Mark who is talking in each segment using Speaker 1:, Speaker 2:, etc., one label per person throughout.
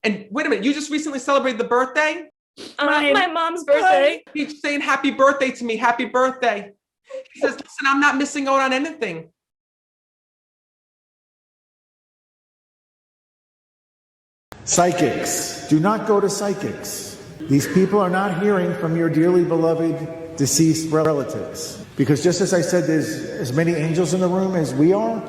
Speaker 1: And wait a minute, you just recently celebrated the birthday?
Speaker 2: My mom's birthday.
Speaker 1: He's saying happy birthday to me, happy birthday. He says, listen, I'm not missing out on anything.
Speaker 3: Psychics. Do not go to psychics. These people are not hearing from your dearly beloved deceased relatives. Because just as I said, there's as many angels in the room as we are,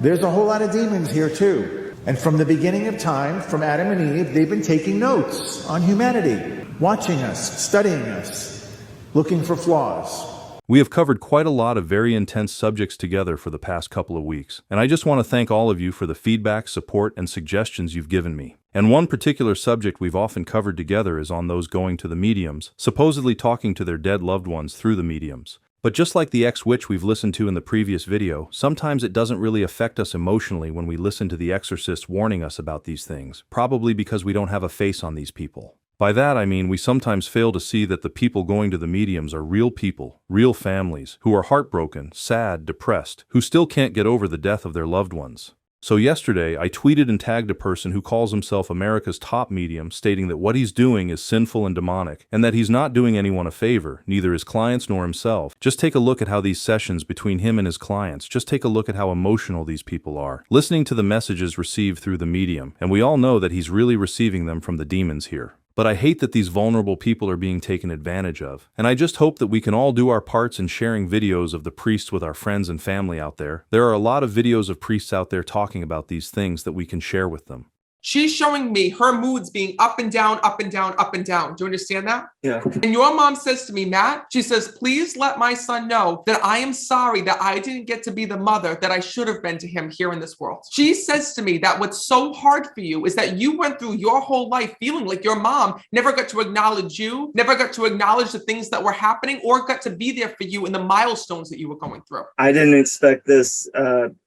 Speaker 3: there's a whole lot of demons here too. And from the beginning of time, from Adam and Eve, they've been taking notes on humanity, watching us, studying us, looking for flaws.
Speaker 4: We have covered quite a lot of very intense subjects together for the past couple of weeks, and I just want to thank all of you for the feedback, support, and suggestions you've given me. And one particular subject we've often covered together is on those going to the mediums, supposedly talking to their dead loved ones through the mediums. But just like the ex-witch we've listened to in the previous video, sometimes it doesn't really affect us emotionally when we listen to the exorcist warning us about these things, probably because we don't have a face on these people. By that I mean we sometimes fail to see that the people going to the mediums are real people, real families, who are heartbroken, sad, depressed, who still can't get over the death of their loved ones. So yesterday, I tweeted and tagged a person who calls himself America's top medium, stating that what he's doing is sinful and demonic, and that he's not doing anyone a favor, neither his clients nor himself. Just take a look at how these sessions between him and his clients, just take a look at how emotional these people are, listening to the messages received through the medium, and we all know that he's really receiving them from the demons here. But I hate that these vulnerable people are being taken advantage of, and I just hope that we can all do our parts in sharing videos of the priests with our friends and family out there. There are a lot of videos of priests out there talking about these things that we can share with them.
Speaker 1: She's showing me her moods being up and down, up and down, up and down. Do you understand that?
Speaker 5: Yeah.
Speaker 1: And your mom says to me, Matt, she says, please let my son know that I am sorry that I didn't get to be the mother that I should have been to him here in this world. She says to me that what's so hard for you is that you went through your whole life feeling like your mom never got to acknowledge you, never got to acknowledge the things that were happening, or got to be there for you in the milestones that you were going through.
Speaker 5: I didn't expect this.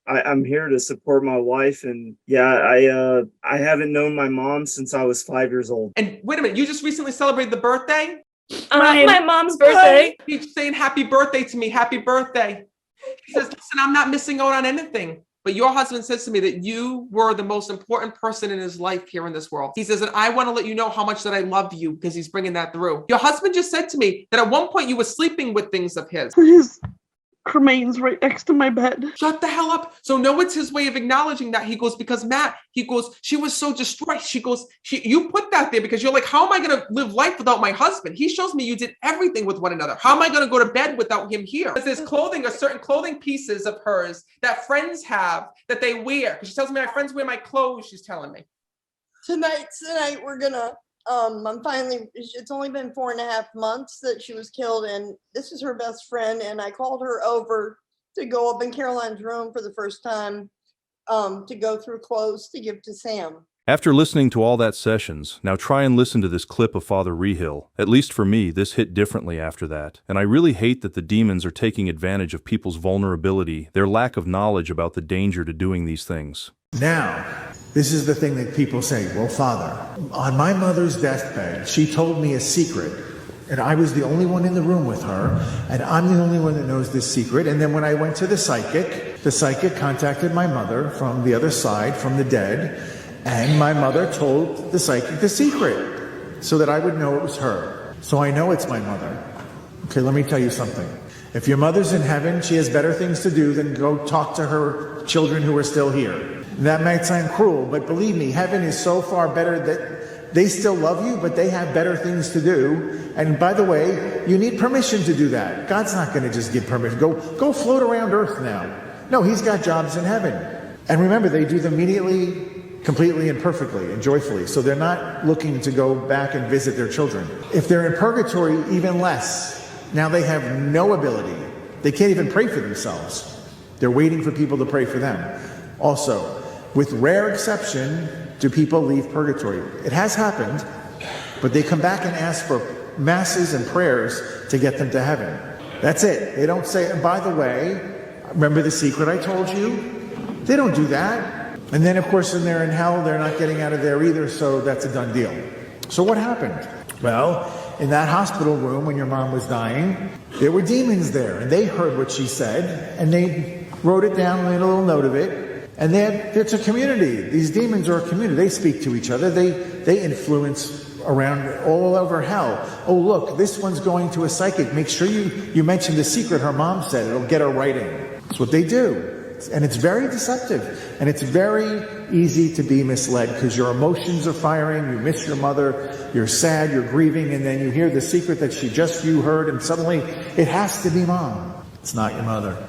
Speaker 5: I'm here to support my wife, and yeah, I haven't known my mom since I was 5 years old.
Speaker 1: And wait a minute, you just recently celebrated the birthday?
Speaker 2: My mom's birthday.
Speaker 1: He's saying happy birthday to me, happy birthday. He says, listen, I'm not missing out on anything. But your husband says to me that you were the most important person in his life here in this world. He says, and I want to let you know how much that I love you, because he's bringing that through. Your husband just said to me that at one point you were sleeping with things of his.
Speaker 6: His cremains right next to my bed.
Speaker 1: Shut the hell up. So no, it's his way of acknowledging that. He goes, because Matt, he goes, she was so destroyed. She goes, you put that there because you're like, how am I going to live life without my husband? He shows me you did everything with one another. How am I going to go to bed without him here? Because there's clothing or certain clothing pieces of hers that friends have that they wear. Because she tells me my friends wear my clothes, she's telling me.
Speaker 7: Tonight we're gonna it's only been 4.5 months that she was killed, and this is her best friend, and I called her over to go up in Caroline's room for the first time to go through clothes to give to Sam.
Speaker 4: After listening to all that sessions, now try and listen to this clip of Father Reehil. At least for me, this hit differently after that. And I really hate that the demons are taking advantage of people's vulnerability, their lack of knowledge about the danger to doing these things.
Speaker 3: Now, this is the thing that people say, well, Father, on my mother's deathbed, she told me a secret, and I was the only one in the room with her, and I'm the only one that knows this secret. And then when I went to the psychic contacted my mother from the other side, from the dead, and my mother told the psychic the secret so that I would know it was her. So I know it's my mother. Okay, let me tell you something. If your mother's in heaven, she has better things to do than go talk to her children who are still here. That might sound cruel, but believe me, heaven is so far better that they still love you, but they have better things to do. And by the way, you need permission to do that. God's not going to just give permission. Go float around earth now. No, he's got jobs in heaven. And remember, they do them immediately, completely, and perfectly, and joyfully. So they're not looking to go back and visit their children. If they're in purgatory, even less. Now they have no ability. They can't even pray for themselves. They're waiting for people to pray for them. Also, with rare exception, do people leave purgatory? It has happened, but they come back and ask for masses and prayers to get them to heaven. That's it. They don't say, and by the way, remember the secret I told you? They don't do that. And then, of course, when they're in hell, they're not getting out of there either, so that's a done deal. So what happened? Well, in that hospital room when your mom was dying, there were demons there, and they heard what she said, and they wrote it down, made a little note of it, And it's a community. These demons are a community. They speak to each other. They influence around all over hell. Oh, look, this one's going to a psychic. Make sure you mention the secret her mom said. It'll get her writing. That's what they do. And it's very deceptive. And it's very easy to be misled because your emotions are firing. You miss your mother. You're sad. You're grieving. And then you hear the secret that you heard. And suddenly it has to be mom. It's not your mother.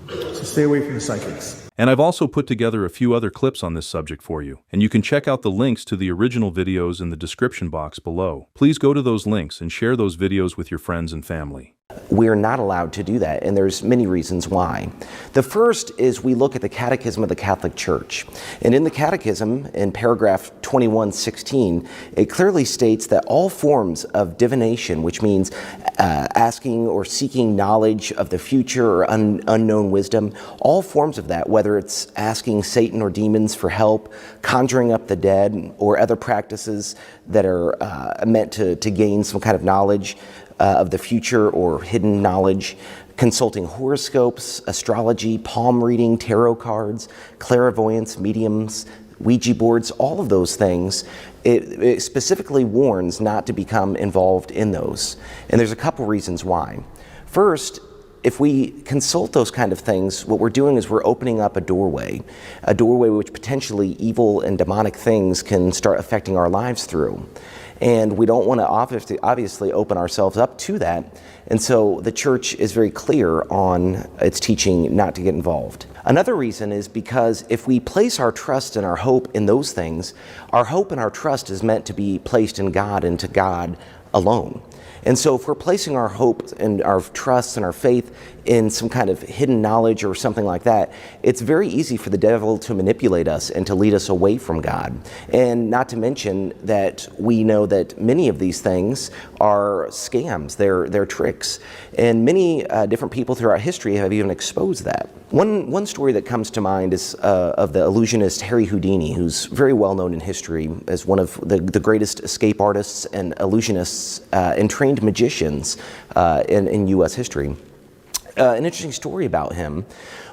Speaker 3: So stay away from the psychics.
Speaker 4: And I've also put together a few other clips on this subject for you, and you can check out the links to the original videos in the description box below. Please go to those links and share those videos with your friends and family.
Speaker 8: We're not allowed to do that, and there's many reasons why. The first is we look at the Catechism of the Catholic Church. And in the Catechism, in paragraph 2116, it clearly states that all forms of divination, which means asking or seeking knowledge of the future or unknown wisdom, all forms of that, whether it's asking Satan or demons for help, conjuring up the dead, or other practices that are meant to gain some kind of knowledge of the future or hidden knowledge, consulting horoscopes, astrology, palm reading, tarot cards, clairvoyance, mediums, Ouija boards, all of those things, it specifically warns not to become involved in those. And there's a couple reasons why. First, if we consult those kind of things, what we're doing is we're opening up a doorway which potentially evil and demonic things can start affecting our lives through. And we don't want to obviously open ourselves up to that. And so the church is very clear on its teaching not to get involved. Another reason is because if we place our trust and our hope in those things, our hope and our trust is meant to be placed in God and to God alone. And so if we're placing our hope and our trust and our faith in some kind of hidden knowledge or something like that, it's very easy for the devil to manipulate us and to lead us away from God. And not to mention that we know that many of these things are scams, they're tricks. And many different people throughout history have even exposed that. One story that comes to mind is of the illusionist Harry Houdini, who's very well known in history as one of the greatest escape artists and illusionists and trained magicians in U.S. history. An interesting story about him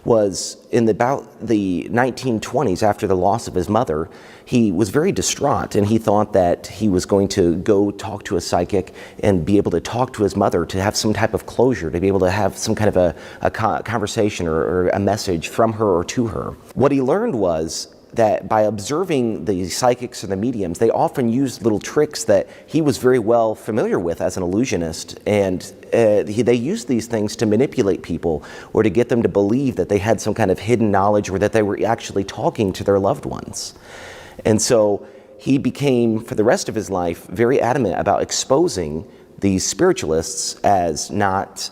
Speaker 8: was about the 1920s, after the loss of his mother, he was very distraught, and he thought that he was going to go talk to a psychic and be able to talk to his mother to have some type of closure, to be able to have some kind of a conversation or a message from her or to her. What he learned was that by observing the psychics or the mediums, they often used little tricks that he was very well familiar with as an illusionist, and they used these things to manipulate people or to get them to believe that they had some kind of hidden knowledge or that they were actually talking to their loved ones. And so he became, for the rest of his life, very adamant about exposing these spiritualists as not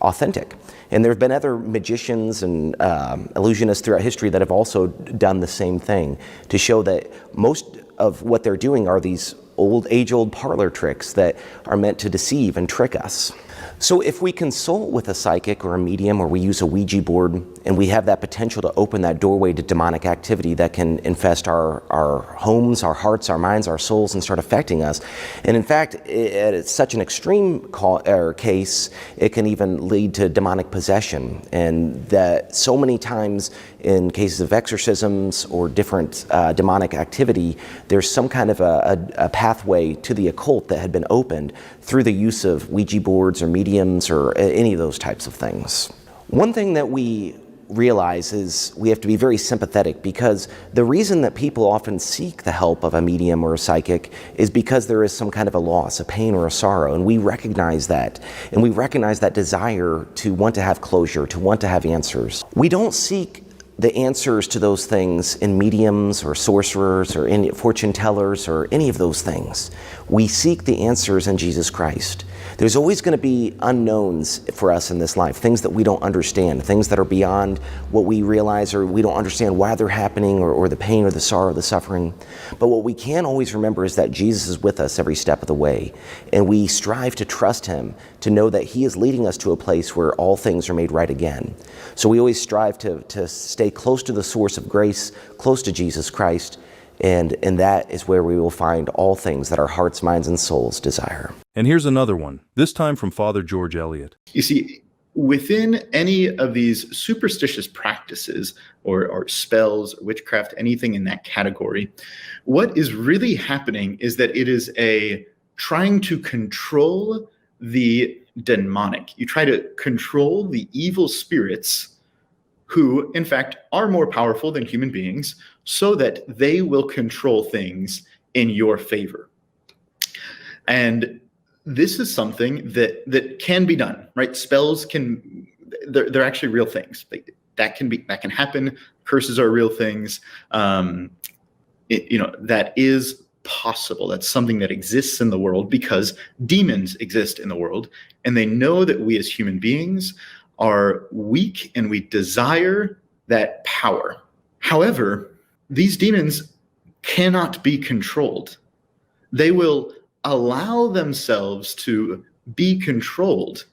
Speaker 8: authentic. And there have been other magicians and illusionists throughout history that have also done the same thing to show that most of what they're doing are these age-old parlor tricks that are meant to deceive and trick us. So if we consult with a psychic or a medium, or we use a Ouija board, and we have that potential to open that doorway to demonic activity that can infest our homes, our hearts, our minds, our souls, and start affecting us. And in fact, at such an extreme case, it can even lead to demonic possession. And that so many times in cases of exorcisms or different demonic activity, there's some kind of a pathway to the occult that had been opened through the use of Ouija boards or mediums or any of those types of things. One thing that we realize is we have to be very sympathetic, because the reason that people often seek the help of a medium or a psychic is because there is some kind of a loss, a pain or a sorrow, and we recognize that. And we recognize that desire to want to have closure, to want to have answers. We don't seek the answers to those things in mediums or sorcerers or in fortune tellers or any of those things. We seek the answers in Jesus Christ. There's always going to be unknowns for us in this life, things that we don't understand, things that are beyond what we realize, or we don't understand why they're happening, or the pain or the sorrow or the suffering. But what we can always remember is that Jesus is with us every step of the way, and we strive to trust Him, to know that He is leading us to a place where all things are made right again. So we always strive to stay close to the source of grace, close to Jesus Christ, and that is where we will find all things that our hearts, minds, and souls desire.
Speaker 4: And here's another one, this time from Father George Eliot.
Speaker 9: You see, within any of these superstitious practices or spells, or witchcraft, anything in that category, what is really happening is that it is trying to control the demonic. You try to control the evil spirits who, in fact, are more powerful than human beings, so that they will control things in your favor. And this is something that can be done, right? Spells they're actually real things. That can happen. Curses are real things. That is possible. That's something that exists in the world because demons exist in the world, and they know that we as human beings are weak and we desire that power. However, these demons cannot be controlled. They will allow themselves to be controlled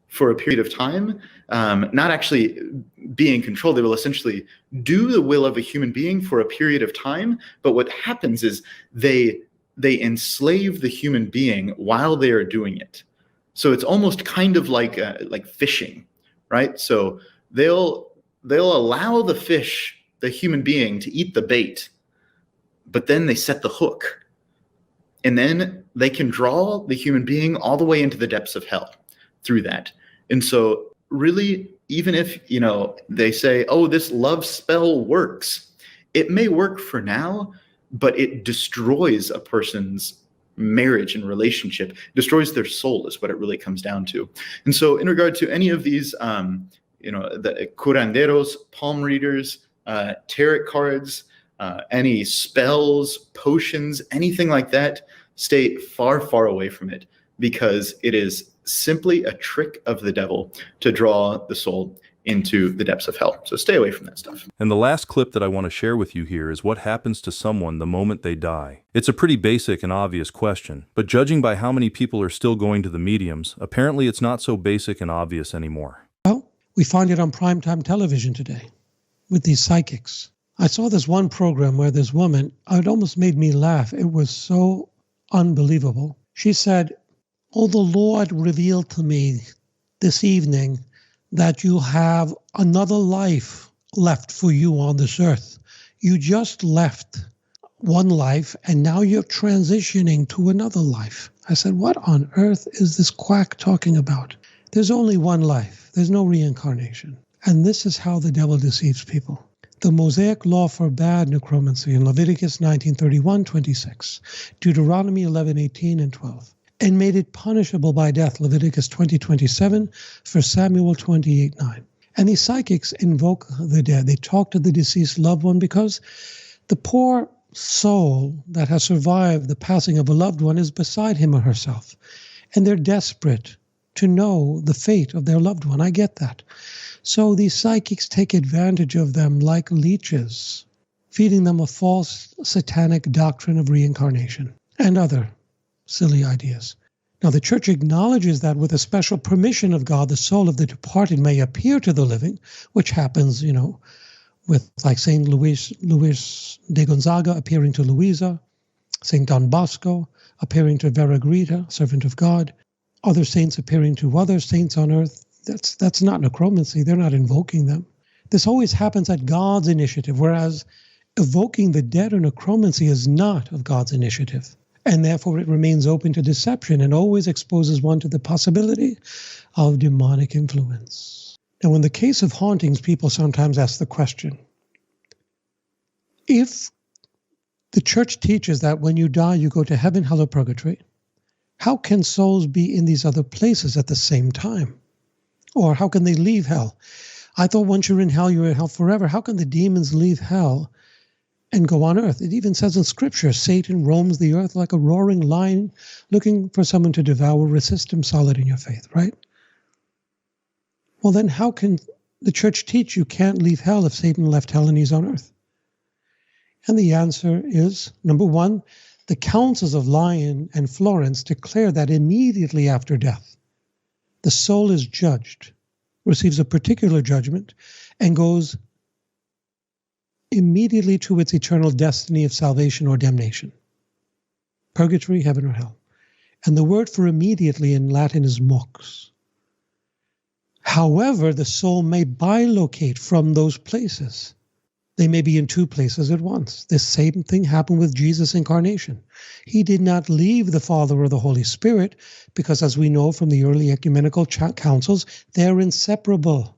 Speaker 9: for a period of time, not actually being controlled. They will essentially do the will of a human being for a period of time. But what happens is they enslave the human being while they are doing it. So it's almost kind of like fishing, right? So they'll allow the human being, to eat the bait, but then they set the hook. And then they can draw the human being all the way into the depths of hell through that. And so really, even if, they say, oh, this love spell works, it may work for now, but it destroys a person's marriage and relationship, destroys their soul is what it really comes down to. And so in regard to any of these, the curanderos, palm readers, tarot cards, any spells, potions, anything like that, stay far, far away from it, because it is simply a trick of the devil to draw the soul into the depths of hell. So stay away from that stuff.
Speaker 4: And the last clip that I want to share with you here is what happens to someone the moment they die. It's a pretty basic and obvious question, but judging by how many people are still going to the mediums, apparently it's not so basic and obvious anymore.
Speaker 10: Well, we find it on primetime television today with these psychics. I saw this one program where this woman, it almost made me laugh. It was so unbelievable. She said, "Oh, the Lord revealed to me this evening that you have another life left for you on this earth. You just left one life and now you're transitioning to another life." I said, what on earth is this quack talking about? There's only one life. There's no reincarnation. And this is how the devil deceives people. The Mosaic law forbade necromancy in Leviticus 19:31-26, Deuteronomy 11:18 and 12, and made it punishable by death, Leviticus 20:27, 1 Samuel 28:9. And these psychics invoke the dead. They talk to the deceased loved one because the poor soul that has survived the passing of a loved one is beside him or herself, and they're desperate to know the fate of their loved one. I get that. So these psychics take advantage of them like leeches, feeding them a false satanic doctrine of reincarnation and other silly ideas. Now, the church acknowledges that with a special permission of God, the soul of the departed may appear to the living, which happens, with like St. Luis de Gonzaga appearing to Luisa, St. Don Bosco appearing to Vera Grita, servant of God, other saints appearing to other saints on earth. That's not necromancy. They're not invoking them. This always happens at God's initiative, whereas evoking the dead or necromancy is not of God's initiative. And therefore it remains open to deception and always exposes one to the possibility of demonic influence. Now, in the case of hauntings, people sometimes ask the question, if the church teaches that when you die you go to heaven, hell, or purgatory, how can souls be in these other places at the same time? Or how can they leave hell? I thought once you're in hell forever. How can the demons leave hell and go on earth? It even says in Scripture, Satan roams the earth like a roaring lion, looking for someone to devour. Resist him, solid in your faith, right? Well, then how can the church teach you can't leave hell if Satan left hell and he's on earth? And the answer is, number one, the councils of Lyon and Florence declare that immediately after death, the soul is judged, receives a particular judgment, and goes immediately to its eternal destiny of salvation or damnation. Purgatory, heaven, or hell. And the word for immediately in Latin is mox. However, the soul may bilocate from those places. They may be in two places at once. The same thing happened with Jesus' incarnation. He did not leave the Father or the Holy Spirit because, as we know from the early ecumenical councils, they're inseparable,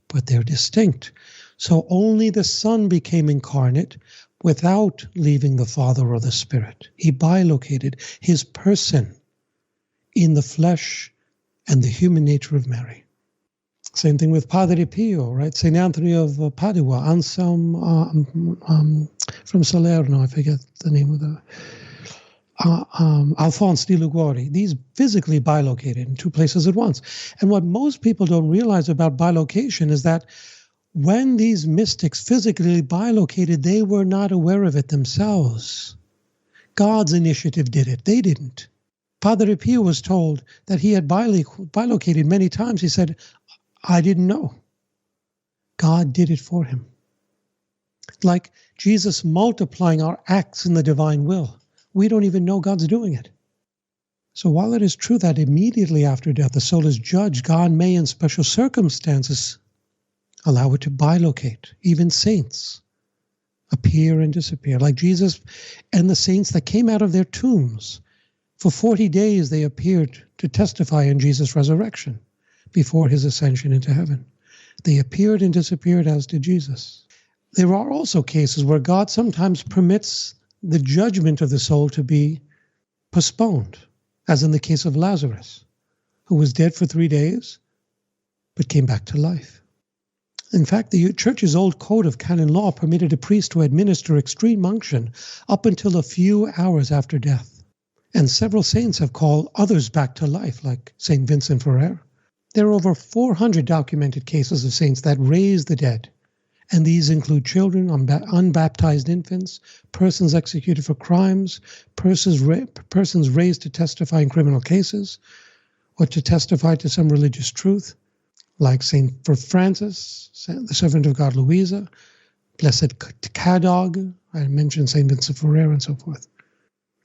Speaker 10: but they're distinct. So only the Son became incarnate without leaving the Father or the Spirit. He bilocated his person in the flesh and the human nature of Mary. Same thing with Padre Pio, right? St. Anthony of Padua, Anselm from Salerno, I forget the name of the, Alphonse di Liguori. These physically bilocated in two places at once. And what most people don't realize about bilocation is that when these mystics physically bilocated, they were not aware of it themselves. God's initiative did it. They didn't. Padre Pio was told that he had bilocated many times. He said, I didn't know. God did it for him. Like Jesus multiplying our acts in the divine will. We don't even know God's doing it. So while it is true that immediately after death the soul is judged, God may in special circumstances allow it to bilocate. Even saints appear and disappear. Like Jesus and the saints that came out of their tombs. For 40 days they appeared to testify in Jesus' resurrection before his ascension into heaven. They appeared and disappeared, as did Jesus. There are also cases where God sometimes permits the judgment of the soul to be postponed, as in the case of Lazarus, who was dead for 3 days, but came back to life. In fact, the Church's old code of canon law permitted a priest to administer extreme unction up until a few hours after death. And several saints have called others back to life, like St. Vincent Ferrer. There are over 400 documented cases of saints that raise the dead, and these include children, unbaptized infants, persons executed for crimes, persons raised to testify in criminal cases, or to testify to some religious truth, like St. Francis, the servant of God Louisa, Blessed Cadog, I mentioned St. Vincent Ferrer, and so forth.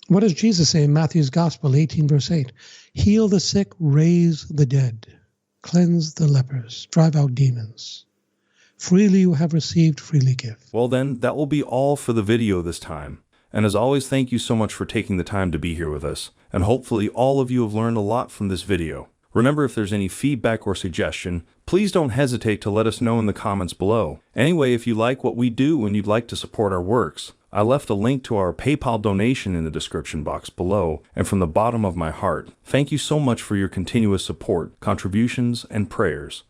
Speaker 10: What does Jesus say in Matthew's Gospel, 18 verse 8? Heal the sick, raise the dead. Cleanse the lepers, drive out demons. Freely you have received, freely give.
Speaker 4: Well then, that will be all for the video this time. And as always, thank you so much for taking the time to be here with us. And hopefully all of you have learned a lot from this video. Remember, if there's any feedback or suggestion, please don't hesitate to let us know in the comments below. Anyway, if you like what we do and you'd like to support our works, I left a link to our PayPal donation in the description box below, and from the bottom of my heart, thank you so much for your continuous support, contributions, and prayers.